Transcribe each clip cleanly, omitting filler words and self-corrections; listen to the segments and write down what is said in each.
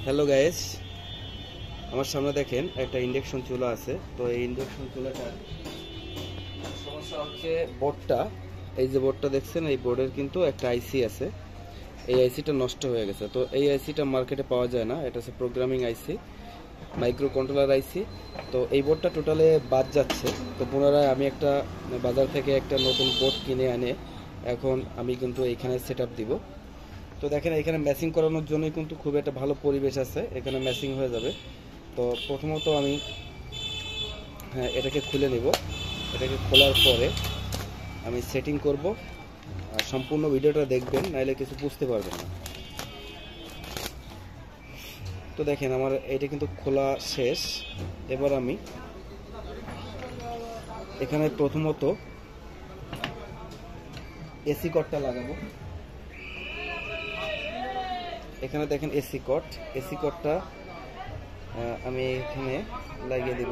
Hello guys, আমার সামনে দেখেন একটা ইন্ডাকশন চুলা আছে। তো এই ইন্ডাকশন চুলাটার সমস্যা হচ্ছে বোর্ডটা। এই যে বোর্ডটা দেখছেন, এই বোর্ডের কিন্তু একটা আইসি আছে। এই আইসিটা নষ্ট হয়ে গেছে। তো এই আইসিটা মার্কেটে পাওয়া যায় না, এটা হচ্ছে প্রোগ্রামিং আইসি, মাইক্রো কন্ট্রোলার আইসি। তো এই বোর্ডটা টোটালে বাদ যাচ্ছে। তো পুনরায় আমি একটা বাজার থেকে একটা নতুন বোর্ড কিনে আনে এখন আমি কিন্তু এইখানে সেট আপ দিব। তো দেখেন এখানে ম্যাচিং করানোর জন্য কিন্তু খুব একটা ভালো পরিবেশ আছে, এখানে ম্যাচিং হয়ে যাবে। তো প্রথমত আমি এটাকে খুলে নিব। এটাকে খোলার পরে আমি সেটিং করব। আর সম্পূর্ণ ভিডিওটা দেখবেন, নাইলে কিছু বুঝতে পারবেন না। তো দেখেন আমার এটা কিন্তু খোলা শেষ। এবার আমি এখানে প্রথমত এসি কর্ডটা লাগাবো। এখানে দেখেন এসি কর্ডটা আমি এখানে লাগিয়ে দেব।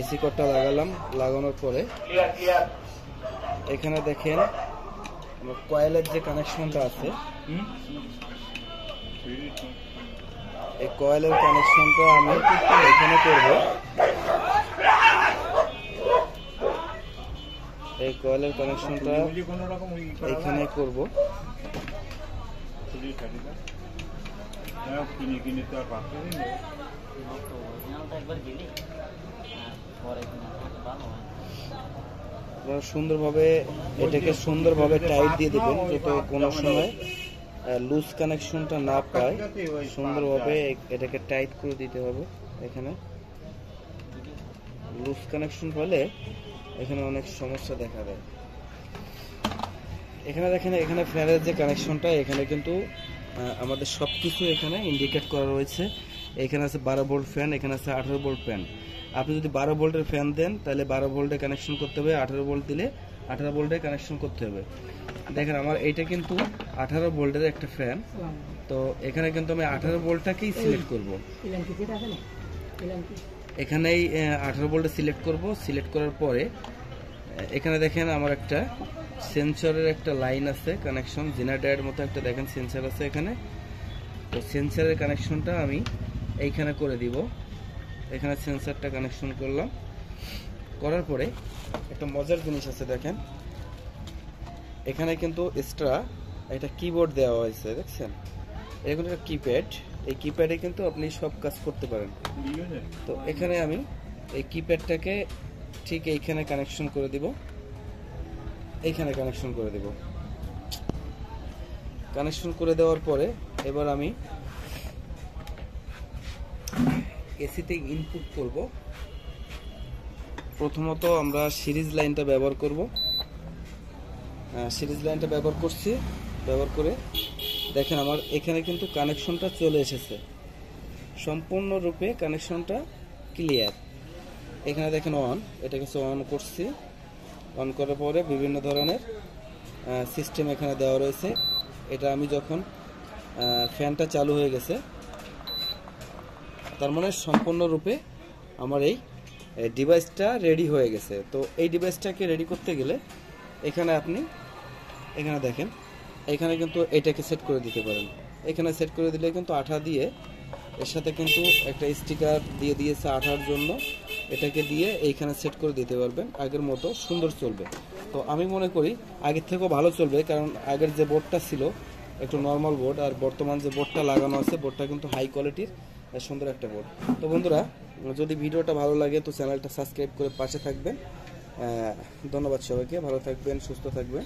এসি কর্ডটা লাগালাম। লাগানোর পরে এখানে দেখেন আমার কয়েলের যে কানেকশনটা আছে, এই কয়েলের কানেকশনটা আমি এখানে করব। এই কয়েলের কানেকশনটা এখানে করব। সুন্দরভাবে এটাকে সুন্দরভাবে টাইট দিয়ে দেবেন, যাতে কোনো সময় লুজ কানেকশনটা না পায়। সুন্দরভাবে এটাকে টাইট করে দিতে হবে। এখানে লুজ কানেকশন পেলে এখানে অনেক সমস্যা দেখা দেয়। এখানে দেখেন, এখানে ফ্যানের যে কানেকশনটা, এখানে কিন্তু আমাদের সবকিছু এখানে ইন্ডিকেট করা রয়েছে। এখানে আছে 12 ভোল্ট ফ্যান, এখানে আছে 18 ভোল্ট ফ্যান। আপনি যদি 12 ভোল্টের ফ্যান দেন তাহলে 12 ভোল্টে কানেকশন করতে হবে, 18 ভোল্ট দিলে 18 ভোল্টে কানেকশন করতে হবে। দেখেন আমার এইটা কিন্তু 18 ভোল্টের একটা ফ্যান। তো এখানে কিন্তু আমি 18 ভোল্টটাকেই সিলেক্ট করব। এখানেই 18 ভোল্টে সিলেক্ট করব। সিলেক্ট করার পরে এখানে দেখেন আমার একটা সেন্সরের একটা লাইন আছে, কানেকশন জেনারেটরের মতো একটা দেখেন সেন্সর আছে এখানে। তো সেন্সরের কানেকশনটা আমি এইখানে করে দিব। এখানে সেন্সরটা কানেকশন করলাম। করার পরে একটা মজার জিনিস আছে, দেখেন এখানে কিন্তু এক্সট্রা একটা কিবোর্ড দেওয়া হয়েছে, দেখছেন? এখানে একটা কিপ্যাড। এই কিপ্যাডে কিন্তু আপনি সব কাজ করতে পারেন। তো এখানে আমি এই কিপ্যাডটাকে ঠিক এইখানে কানেকশন করে দিব। এইখানে কানেকশন করে দেব। কানেকশন করে দেওয়ার পরে এবার আমি এসিতে ইনপুট করব। প্রথমত আমরা সিরিজ লাইনটা ব্যবহার করব। সিরিজ লাইনটা ব্যবহার করছি। ব্যবহার করে দেখেন আমার এখানে কিন্তু কানেকশনটা চলে এসেছে, সম্পূর্ণরূপে কানেকশনটা ক্লিয়ার। এখানে দেখেন অন, এটা কিছু অন করছি। অন করার পরে বিভিন্ন ধরনের সিস্টেম এখানে দেওয়া রয়েছে। এটা আমি যখন ফ্যানটা চালু হয়ে গেছে, তার মানে সম্পূর্ণরূপে আমার এই ডিভাইসটা রেডি হয়ে গেছে। তো এই ডিভাইসটাকে রেডি করতে গেলে এখানে আপনি এখানে দেখেন, এখানে কিন্তু এটাকে সেট করে দিতে পারেন। এখানে সেট করে দিলে কিন্তু আঠা দিয়ে, এর সাথে কিন্তু একটা স্টিকার দিয়ে দিয়েছে আঠার জন্য, এটাকে দিয়ে এইখানে সেট করে দিতে পারবেন। আগের মতো সুন্দর চলবে। তো আমি মনে করি আগের থেকেও ভালো চলবে, কারণ আগের যে বোর্ডটা ছিল একটু নর্মাল বোর্ড, আর বর্তমান যে বোর্ডটা লাগানো আছে বোর্ডটা কিন্তু হাই কোয়ালিটির সুন্দর একটা বোর্ড। তো বন্ধুরা, যদি ভিডিওটা ভালো লাগে তো চ্যানেলটা সাবস্ক্রাইব করে পাশে থাকবেন। ধন্যবাদ সবাইকে, ভালো থাকবেন, সুস্থ থাকবেন।